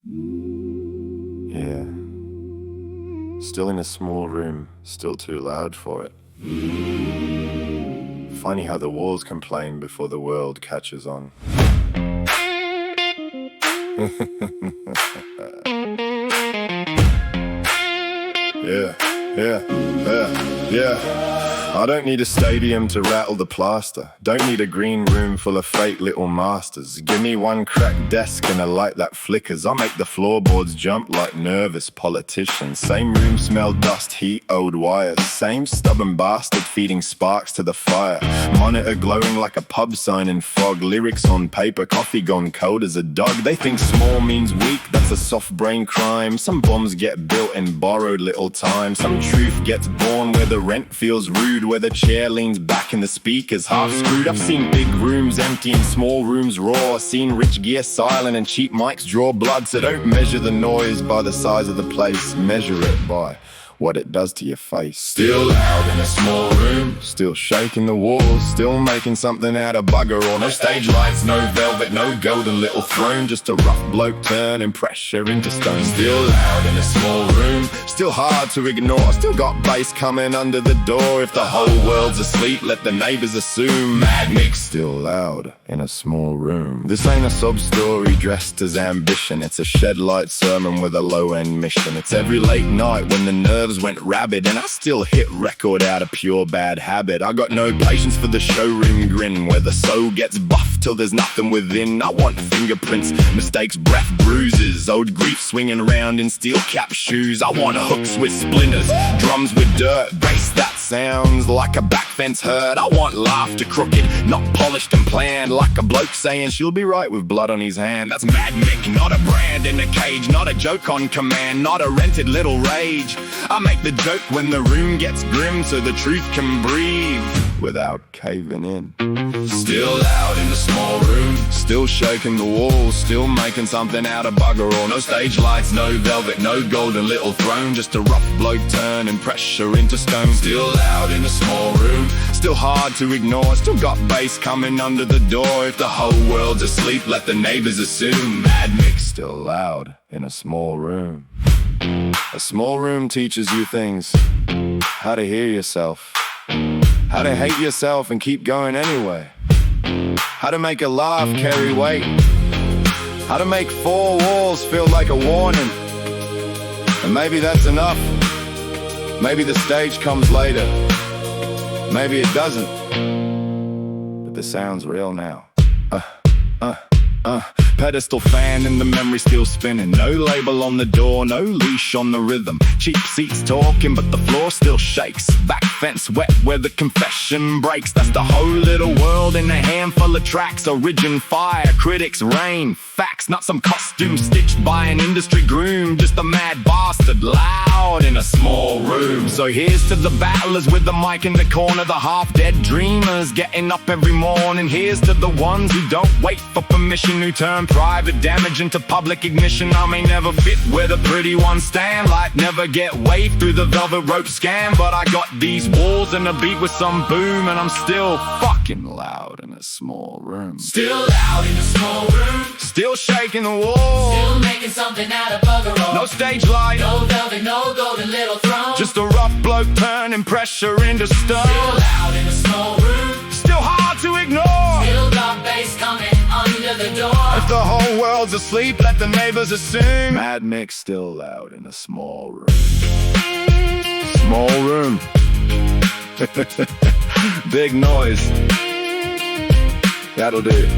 Yeah. Still in a small room, still too loud for it. Funny how the walls complain before the world catches on. Yeah. I don't need a stadium to rattle the plaster. Don't need a green room full of fake little masters. Give me one cracked desk and a light that flickers. I'll make the floorboards jump like nervous politicians. Same room smell dust, heat, old wires. Same stubborn bastard feeding sparks to the fire. Monitor glowing like a pub sign in fog. Lyrics on paper, coffee gone cold as a dog. They think small means weak, that's a soft brain crime. Some bombs get built in borrowed little time. Some truth gets born where the rent feels rude, where the chair leans back and the speaker's half screwed. I've seen big rooms empty and small rooms raw. Seen rich gear silent and cheap mics draw blood. So don't measure the noise by the size of the place. Measure it by what it does to your face. Still loud in a small room, still shaking the walls, still making something out of bugger all. No stage lights, no velvet, no golden little throne. Just a rough bloke turning pressure into stone. Still loud in a small room, still hard to ignore. Still got bass coming under the door. If the whole world's asleep, let the neighbors assume. Mad Mick, still loud in a small room. This ain't a sob story dressed as ambition. It's a shed light sermon with a low-end mission. It's every late night when the nerves went rabid, and I still hit record out of pure bad habit. I got no patience for the showroom grin, where the soul gets buffed till there's nothing within. I want fingerprints, mistakes, breath, bruises, old grief swinging around in steel cap shoes. I want hooks with splinters, drums with dirt, bass that sounds like a back fence hurt. I want laughter crooked, not polished and planned, like a bloke saying she'll be right with blood on his hand. That's Mad Mick, not a brand in a cage, not a joke on command, not a rented little rage. I make the joke when the room gets grim, so the truth can breathe without caving in. Still loud in the small room, still shaking the walls, still making something out of bugger all. No stage lights, no velvet, no golden little throne. Just a rough bloke turning pressure into stone. Still loud in a small room, still hard to ignore. Still got bass coming under the door. If the whole world's asleep, let the neighbors assume. Mad Mick, still loud in a small room. A small room teaches you things. How to hear yourself, how to hate yourself and keep going anyway, how to make a laugh carry weight, how to make four walls feel like a warning. And maybe that's enough. Maybe the stage comes later, maybe it doesn't, but the sound's real now. Pedestal fan and the memory still spinning. No label on the door, no leash on the rhythm. Cheap seats talking, but the floor still shakes. Back fence wet where the confession breaks. That's the whole little world in a handful of tracks. Origin fire, critics rain. Facts, not some costume stitched by an industry groom. Just a mad bastard loud in a small room. So here's to the battlers with the mic in the corner, the half-dead dreamers getting up every morning. Here's to the ones who don't wait for permission, who turn private damage into public ignition. I may never fit where the pretty ones stand, like never get waved through the velvet rope scam. But I got these walls and a beat with some boom, and I'm still fucking loud in a small room. Still loud in a small room, still shaking the wall, still making something out of bugger all. No stage light, no velvet, no golden little throne. Just a rough bloke turning pressure into stone. Still loud in a small room, still hard to ignore. Still got bass coming under the door. If the whole world's asleep, let the neighbors assume. Mad Mick, still loud in a small room. Small room. Big noise. That'll do.